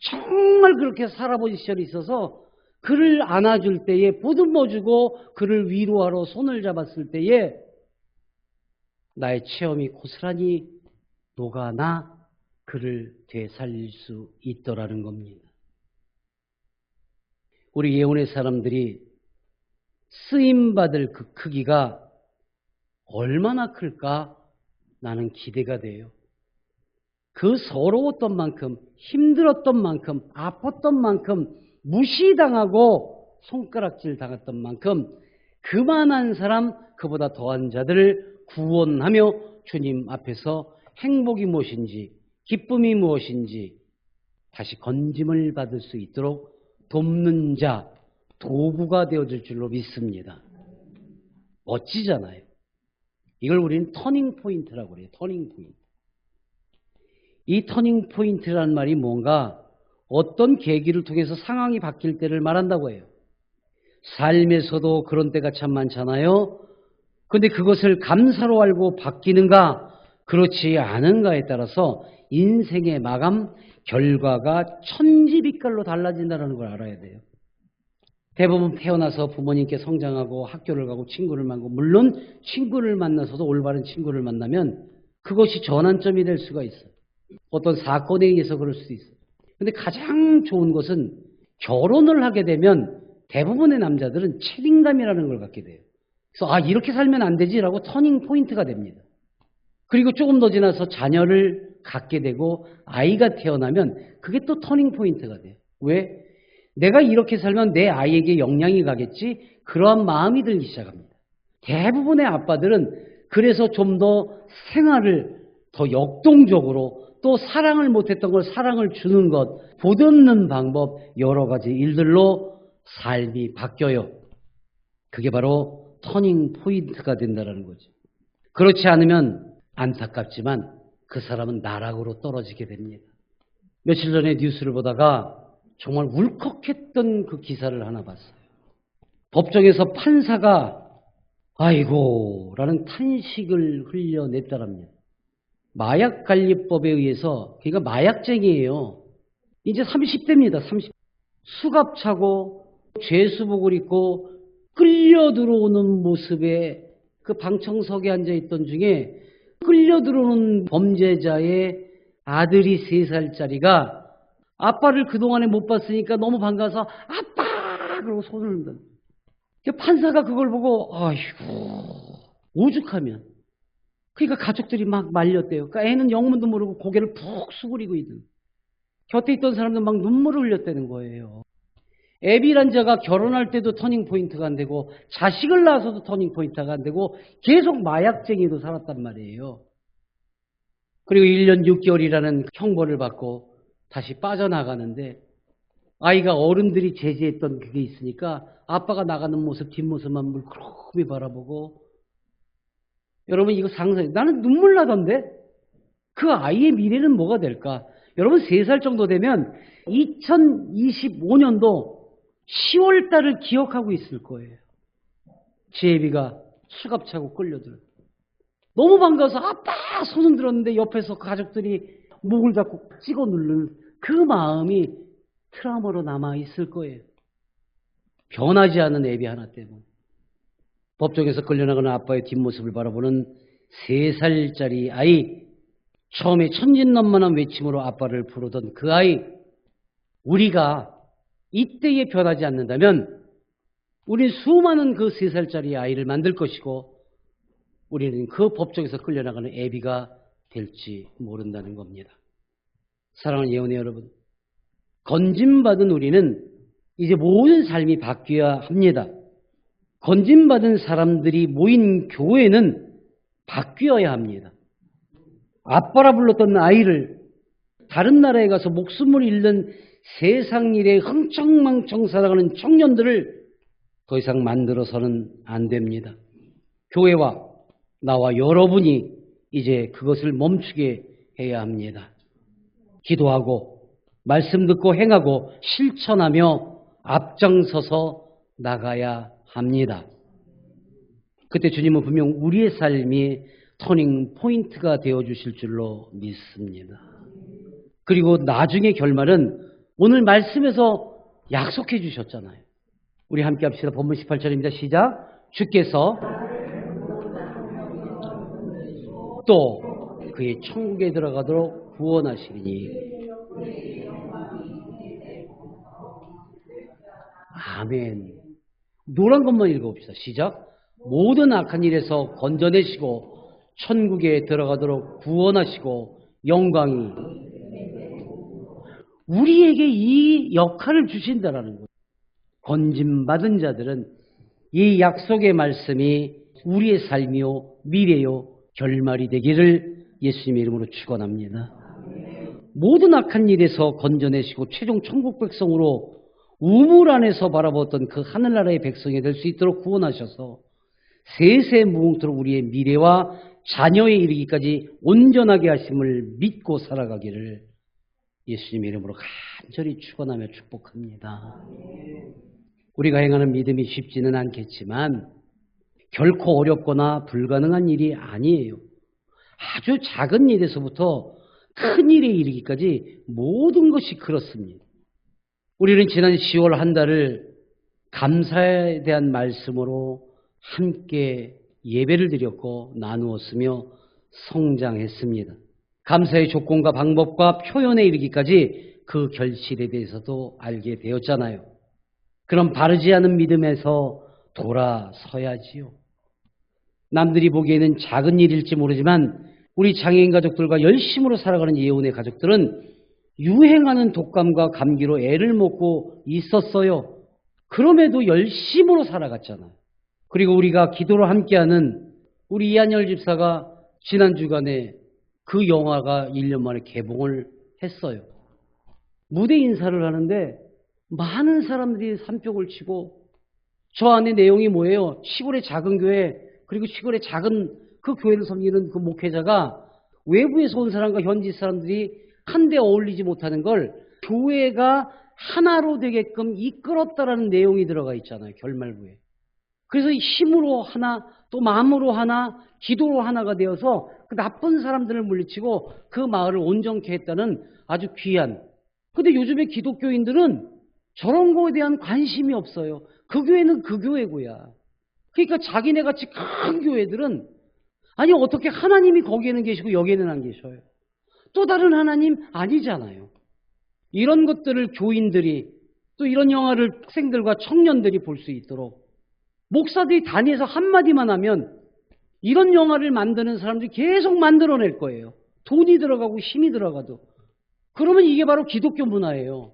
정말 그렇게 살아본 시절이 있어서 그를 안아줄 때에 보듬어주고 그를 위로하러 손을 잡았을 때에 나의 체험이 고스란히 녹아나 그를 되살릴 수 있더라는 겁니다. 우리 예언의 사람들이 쓰임받을 그 크기가 얼마나 클까 나는 기대가 돼요. 그 서러웠던 만큼, 힘들었던 만큼, 아팠던 만큼, 무시당하고 손가락질 당했던 만큼 그만한 사람, 그보다 더한 자들을 구원하며 주님 앞에서 행복이 무엇인지, 기쁨이 무엇인지 다시 건짐을 받을 수 있도록 돕는 자, 도구가 되어줄 줄로 믿습니다. 멋지잖아요. 이걸 우리는 터닝 포인트라고 그래요. 터닝 포인트. 이 터닝 포인트라는 말이 뭔가 어떤 계기를 통해서 상황이 바뀔 때를 말한다고 해요. 삶에서도 그런 때가 참 많잖아요. 그런데 그것을 감사로 알고 바뀌는가 그렇지 않은가에 따라서 인생의 마감 결과가 천지빛깔로 달라진다는 걸 알아야 돼요. 대부분 태어나서 부모님께 성장하고 학교를 가고 친구를 만나고 물론 친구를 만나서도 올바른 친구를 만나면 그것이 전환점이 될 수가 있어요. 어떤 사건에 의해서 그럴 수도 있어요. 그런데 가장 좋은 것은 결혼을 하게 되면 대부분의 남자들은 책임감이라는 걸 갖게 돼요. 그래서 이렇게 살면 안 되지라고 터닝 포인트가 됩니다. 그리고 조금 더 지나서 자녀를 갖게 되고 아이가 태어나면 그게 또 터닝 포인트가 돼요. 왜? 내가 이렇게 살면 내 아이에게 영향이 가겠지? 그러한 마음이 들기 시작합니다. 대부분의 아빠들은 그래서 좀 더 생활을 더 역동적으로 또 사랑을 못했던 걸 사랑을 주는 것, 보듬는 방법 여러 가지 일들로 삶이 바뀌어요. 그게 바로 터닝 포인트가 된다는 거죠. 그렇지 않으면 안타깝지만 그 사람은 나락으로 떨어지게 됩니다. 며칠 전에 뉴스를 보다가 정말 울컥했던 그 기사를 하나 봤어요. 법정에서 판사가 아이고 라는 탄식을 흘려냈다랍니다. 마약관리법에 의해서 그러니까 마약쟁이에요. 이제 30대입니다. 30. 수갑차고 죄수복을 입고 끌려 들어오는 모습에 그 방청석에 앉아있던 중에 끌려 들어오는 범죄자의 아들이 3살짜리가 아빠를 그동안에 못 봤으니까 너무 반가워서 아빠! 그러고 손을 흔든다. 판사가 그걸 보고 아이고 오죽하면 그러니까 가족들이 막 말렸대요. 그러니까 애는 영문도 모르고 고개를 푹 수그리고 있는. 곁에 있던 사람들 막 눈물을 흘렸다는 거예요. 애비란 자가 결혼할 때도 터닝 포인트가 안 되고 자식을 낳아서도 터닝 포인트가 안 되고 계속 마약쟁이로 살았단 말이에요. 그리고 1년 6개월이라는 형벌을 받고 다시 빠져나가는데 아이가 어른들이 제지했던 그게 있으니까 아빠가 나가는 모습 뒷모습만 물끄러미 바라보고 여러분 이거 상상해. 나는 눈물 나던데? 그 아이의 미래는 뭐가 될까? 여러분 3살 정도 되면 2025년도 10월 달을 기억하고 있을 거예요. 제비가 수갑차고 끌려들어요. 너무 반가워서 아빠 손을 들었는데 옆에서 가족들이 목을 잡고 찍어 누르는 그 마음이 트라우마로 남아 있을 거예요. 변하지 않은 애비 하나 때문에. 법정에서 끌려나가는 아빠의 뒷모습을 바라보는 3살짜리 아이, 처음에 천진난만한 외침으로 아빠를 부르던 그 아이, 우리가 이때에 변하지 않는다면 우리는 수많은 그 3살짜리 아이를 만들 것이고 우리는 그 법정에서 끌려나가는 애비가 될지 모른다는 겁니다. 사랑하는 예언의 여러분, 건짐받은 우리는 이제 모든 삶이 바뀌어야 합니다. 건짐받은 사람들이 모인 교회는 바뀌어야 합니다. 아빠라 불렀던 아이를 다른 나라에 가서 목숨을 잃는 세상 일에 흥청망청 살아가는 청년들을 더 이상 만들어서는 안 됩니다. 교회와 나와 여러분이 이제 그것을 멈추게 해야 합니다. 기도하고 말씀 듣고 행하고 실천하며 앞장서서 나가야 합니다. 그때 주님은 분명 우리의 삶이 터닝 포인트가 되어주실 줄로 믿습니다. 그리고 나중에 결말은 오늘 말씀에서 약속해 주셨잖아요. 우리 함께 합시다. 본문 18절입니다. 시작. 주께서 또 그의 천국에 들어가도록 구원하시리니. 아멘. 노란 것만 읽어봅시다. 시작. 모든 악한 일에서 건져내시고 천국에 들어가도록 구원하시고 영광이 우리에게 이 역할을 주신다라는 거예요. 건짐받은 자들은 이 약속의 말씀이 우리의 삶이요 미래요 결말이 되기를 예수님의 이름으로 축원합니다. 모든 악한 일에서 건져내시고 최종 천국 백성으로 우물 안에서 바라보았던 그 하늘나라의 백성이 될 수 있도록 구원하셔서 세세무궁토록 우리의 미래와 자녀에 이르기까지 온전하게 하심을 믿고 살아가기를 예수님의 이름으로 간절히 축원하며 축복합니다. 우리가 행하는 믿음이 쉽지는 않겠지만 결코 어렵거나 불가능한 일이 아니에요. 아주 작은 일에서부터 큰 일에 이르기까지 모든 것이 그렇습니다. 우리는 지난 10월 한 달을 감사에 대한 말씀으로 함께 예배를 드렸고 나누었으며 성장했습니다. 감사의 조건과 방법과 표현에 이르기까지 그 결실에 대해서도 알게 되었잖아요. 그럼 바르지 않은 믿음에서 돌아서야지요. 남들이 보기에는 작은 일일지 모르지만 우리 장애인 가족들과 열심으로 살아가는 예언의 가족들은 유행하는 독감과 감기로 애를 먹고 있었어요. 그럼에도 열심으로 살아갔잖아요. 그리고 우리가 기도로 함께하는 우리 이한열 집사가 지난 주간에 그 영화가 1년 만에 개봉을 했어요. 무대 인사를 하는데 많은 사람들이 산벽을 치고 저 안에 내용이 뭐예요? 시골의 작은 교회 그리고 시골의 작은 그 교회를 섬기는 그 목회자가 외부에서 온 사람과 현지 사람들이 한데 어울리지 못하는 걸 교회가 하나로 되게끔 이끌었다라는 내용이 들어가 있잖아요. 결말부에. 그래서 힘으로 하나 또 마음으로 하나 기도로 하나가 되어서 그 나쁜 사람들을 물리치고 그 마을을 온전케 했다는 아주 귀한. 근데 요즘에 기독교인들은 저런 거에 대한 관심이 없어요. 그 교회는 그 교회고야. 그러니까 자기네 같이 큰 교회들은 아니 어떻게 하나님이 거기에는 계시고 여기에는 안 계셔요. 또 다른 하나님 아니잖아요. 이런 것들을 교인들이 또 이런 영화를 학생들과 청년들이 볼 수 있도록 목사들이 단위에서 한마디만 하면 이런 영화를 만드는 사람들이 계속 만들어낼 거예요. 돈이 들어가고 힘이 들어가도. 그러면 이게 바로 기독교 문화예요.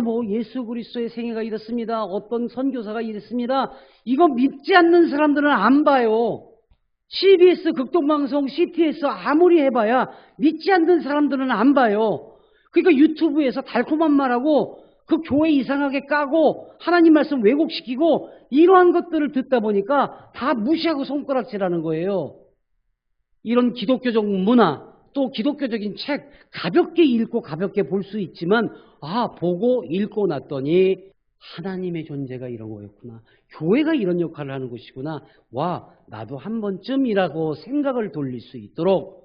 뭐 예수 그리스도의 생애가 이렇습니다. 어떤 선교사가 이랬습니다. 이거 믿지 않는 사람들은 안 봐요. CBS 극동방송 CTS 아무리 해봐야 믿지 않는 사람들은 안 봐요. 그러니까 유튜브에서 달콤한 말하고 그 교회 이상하게 까고 하나님 말씀 왜곡시키고 이러한 것들을 듣다 보니까 다 무시하고 손가락질하는 거예요. 이런 기독교적 문화, 또 기독교적인 책 가볍게 읽고 가볍게 볼 수 있지만 보고 읽고 났더니 하나님의 존재가 이런 거였구나. 교회가 이런 역할을 하는 곳이구나. 나도 한 번쯤이라고 생각을 돌릴 수 있도록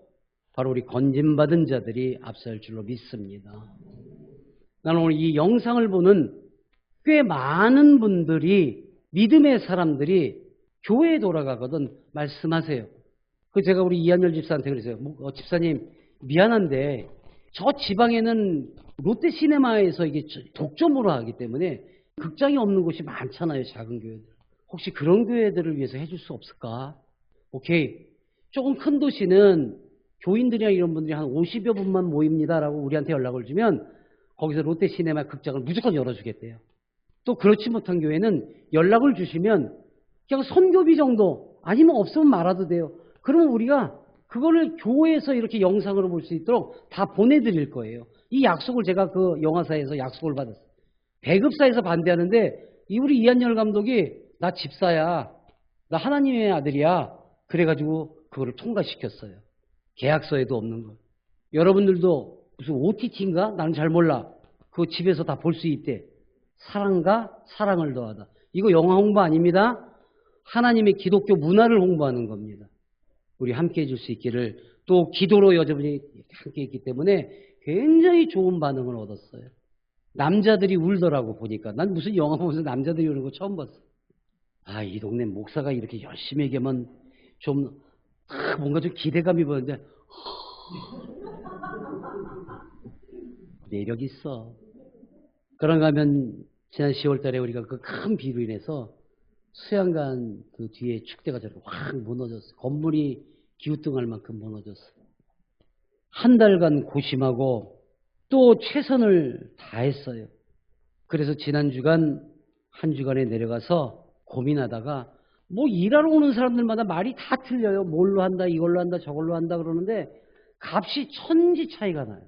바로 우리 건짐받은 자들이 앞설 줄로 믿습니다. 나는 오늘 이 영상을 보는 꽤 많은 분들이 믿음의 사람들이 교회에 돌아가거든 말씀하세요. 제가 우리 이한열 집사한테 그랬어요. 집사님 미안한데 저 지방에는 롯데시네마에서 이게 독점으로 하기 때문에 극장이 없는 곳이 많잖아요. 작은 교회들. 혹시 그런 교회들을 위해서 해줄 수 없을까? 오케이. 조금 큰 도시는 교인들이나 이런 분들이 한 50여 분만 모입니다라고 우리한테 연락을 주면 거기서 롯데시네마 극장을 무조건 열어주겠대요. 또 그렇지 못한 교회는 연락을 주시면 그냥 선교비 정도 아니면 없으면 말아도 돼요. 그러면 우리가 그거를 교회에서 이렇게 영상으로 볼 수 있도록 다 보내드릴 거예요. 이 약속을 제가 그 영화사에서 약속을 받았어요. 배급사에서 반대하는데 우리 이한열 감독이 나 집사야. 나 하나님의 아들이야. 그래가지고 그거를 통과시켰어요. 계약서에도 없는 걸. 여러분들도 무슨 OTT인가? 나는 잘 몰라. 그거 집에서 다 볼 수 있대. 사랑과 사랑을 더하다. 이거 영화 홍보 아닙니다. 하나님의 기독교 문화를 홍보하는 겁니다. 우리 함께 해줄 수 있기를 또 기도로 여러분이 함께 있기 때문에 굉장히 좋은 반응을 얻었어요. 남자들이 울더라고 보니까. 난 무슨 영화 보면서 남자들이 우는 거 처음 봤어. 이 동네 목사가 이렇게 열심히 얘기하면 좀 뭔가 좀 기대감이 보는데 매력 있어. 그런가 하면 지난 10월 달에 우리가 그 큰 비로 인해서 수양관 그 뒤에 축대가 저렇게 확 무너졌어. 건물이 기우뚱할 만큼 무너졌어. 한 달간 고심하고 또 최선을 다했어요. 그래서 지난 주간 한 주간에 내려가서 고민하다가 일하러 오는 사람들마다 말이 다 틀려요. 뭘로 한다, 이걸로 한다, 저걸로 한다 그러는데 값이 천지 차이가 나요.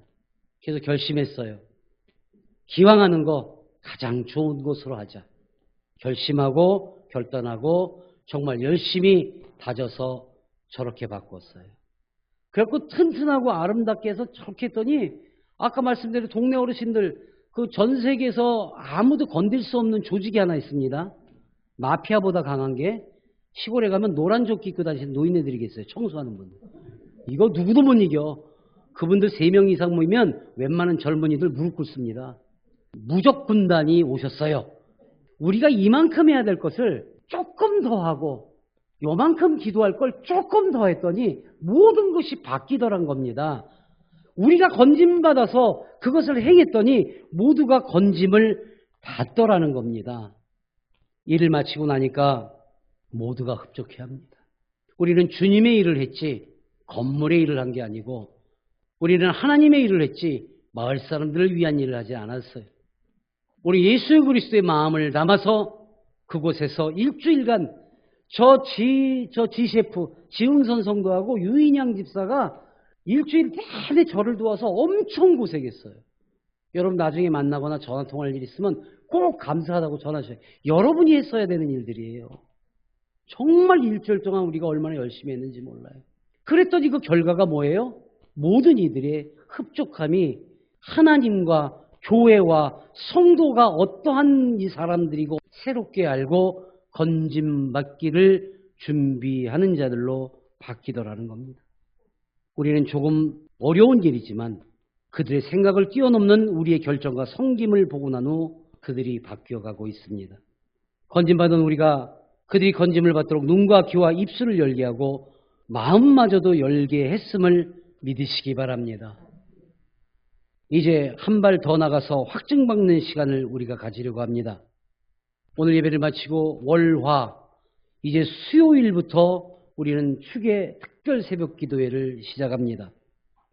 그래서 결심했어요. 기왕하는 거 가장 좋은 곳으로 하자. 결심하고 결단하고 정말 열심히 다져서 저렇게 바꿨어요. 그래갖고 튼튼하고 아름답게 해서 저렇게 했더니 아까 말씀드린 동네 어르신들 그 전 세계에서 아무도 건들 수 없는 조직이 하나 있습니다. 마피아보다 강한 게 시골에 가면 노란 조끼 입고 다니시는 노인네들이 계세요. 청소하는 분들. 이거 누구도 못 이겨. 그분들 3명 이상 모이면 웬만한 젊은이들 무릎 꿇습니다. 무적 군단이 오셨어요. 우리가 이만큼 해야 될 것을 조금 더 하고 요만큼 기도할 걸 조금 더 했더니 모든 것이 바뀌더란 겁니다. 우리가 건짐받아서 그것을 행했더니 모두가 건짐을 받더라는 겁니다. 일을 마치고 나니까 모두가 흡족해합니다. 우리는 주님의 일을 했지 건물의 일을 한 게 아니고 우리는 하나님의 일을 했지 마을 사람들을 위한 일을 하지 않았어요. 우리 예수 그리스도의 마음을 담아서 그곳에서 일주일간 저 지셰프 지흥선 성도하고 유인양 집사가 일주일 내내 저를 도와서 엄청 고생했어요. 여러분 나중에 만나거나 전화 통화할 일 있으면 꼭 감사하다고 전화하셔요. 여러분이 했어야 되는 일들이에요. 정말 일주일 동안 우리가 얼마나 열심히 했는지 몰라요. 그랬더니 그 결과가 뭐예요? 모든 이들의 흡족함이 하나님과 교회와 성도가 어떠한 이 사람들이고 새롭게 알고 건짐받기를 준비하는 자들로 바뀌더라는 겁니다. 우리는 조금 어려운 일이지만 그들의 생각을 뛰어넘는 우리의 결정과 섬김을 보고 난 후 그들이 바뀌어가고 있습니다. 건짐받은 우리가 그들이 건짐을 받도록 눈과 귀와 입술을 열게 하고 마음마저도 열게 했음을 믿으시기 바랍니다. 이제 한 발 더 나가서 확증받는 시간을 우리가 가지려고 합니다. 오늘 예배를 마치고 월화 이제 수요일부터 우리는 축의 특별 새벽 기도회를 시작합니다.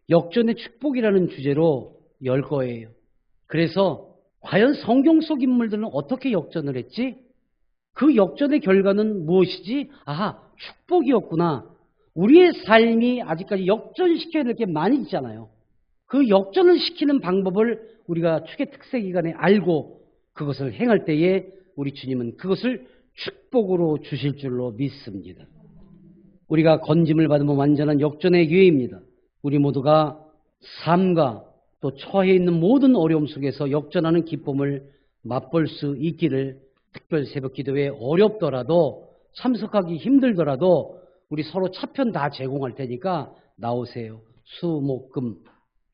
역전의 축복이라는 주제로 열 거예요. 그래서 과연 성경 속 인물들은 어떻게 역전을 했지? 그 역전의 결과는 무엇이지? 축복이었구나. 우리의 삶이 아직까지 역전시켜야 될 게 많이 있잖아요. 그 역전을 시키는 방법을 우리가 축의 특세 기간에 알고 그것을 행할 때에 우리 주님은 그것을 축복으로 주실 줄로 믿습니다. 우리가 건짐을 받으면 완전한 역전의 기회입니다. 우리 모두가 삶과 또 처해 있는 모든 어려움 속에서 역전하는 기쁨을 맛볼 수 있기를, 특별 새벽 기도에 어렵더라도 참석하기 힘들더라도 우리 서로 차편 다 제공할 테니까 나오세요. 수, 목, 금.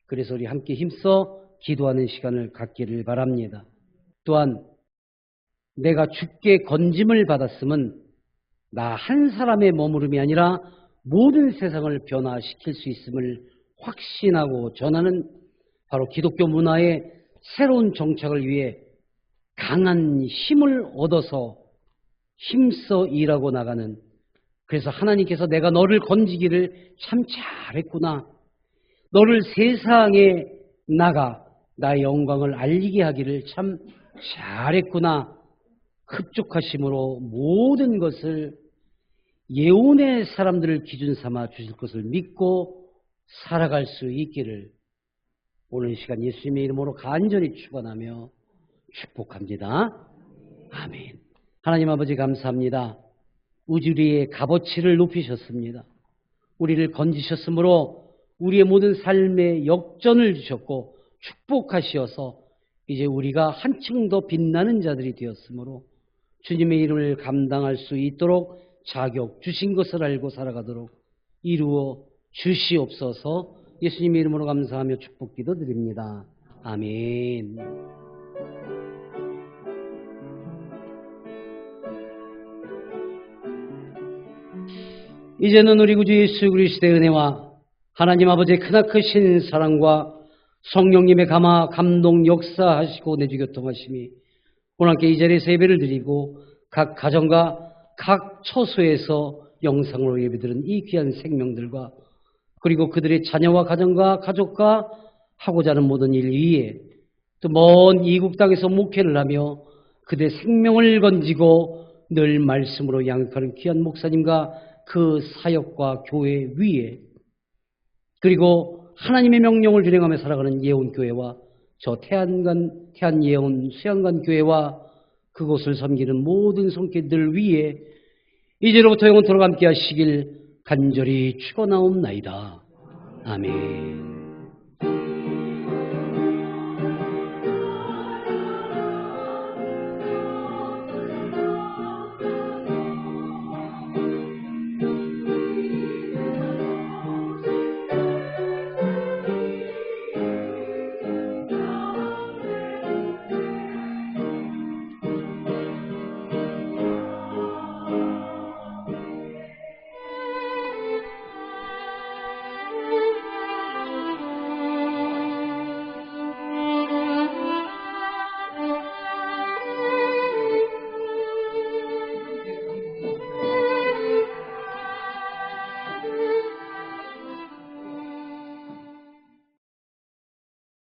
그래서 우리 함께 힘써 기도하는 시간을 갖기를 바랍니다. 또한 내가 주께 건짐을 받았음은 나 한 사람의 머무름이 아니라 모든 세상을 변화시킬 수 있음을 확신하고 전하는 바로 기독교 문화의 새로운 정착을 위해 강한 힘을 얻어서 힘써 일하고 나가는, 그래서 하나님께서 내가 너를 건지기를 참 잘했구나, 너를 세상에 나가 나의 영광을 알리게 하기를 참 잘했구나, 흡족하심으로 모든 것을 예언의 사람들을 기준 삼아 주실 것을 믿고 살아갈 수 있기를 오늘 시간 예수님의 이름으로 간절히 축원하며 축복합니다. 아멘. 하나님 아버지 감사합니다. 우주리의 값어치를 높이셨습니다. 우리를 건지셨으므로 우리의 모든 삶에 역전을 주셨고 축복하시어서 이제 우리가 한층 더 빛나는 자들이 되었으므로 주님의 이름을 감당할 수 있도록 자격 주신 것을 알고 살아가도록 이루어 주시옵소서. 예수님의 이름으로 감사하며 축복 기도드립니다. 아멘. 이제는 우리 구주 예수 그리스도의 은혜와 하나님 아버지의 크나크신 사랑과 성령님의 감화 감동 역사하시고 내주 교통하심이 오늘 함께 이 자리에서 예배를 드리고 각 가정과 각 처소에서 영상으로 예배드린 이 귀한 생명들과 그리고 그들의 자녀와 가정과 가족과 하고자 하는 모든 일 위에 또 먼 이국 땅에서 목회를 하며 그들의 생명을 건지고 늘 말씀으로 양육하는 귀한 목사님과 그 사역과 교회 위에 그리고 하나님의 명령을 준행하며 살아가는 예언교회와 저 태안예언 수양관 교회와 그곳을 섬기는 모든 성도들 위에 이제로부터 영원토록 함께 하시길 간절히 축원하옵나이다. 아멘.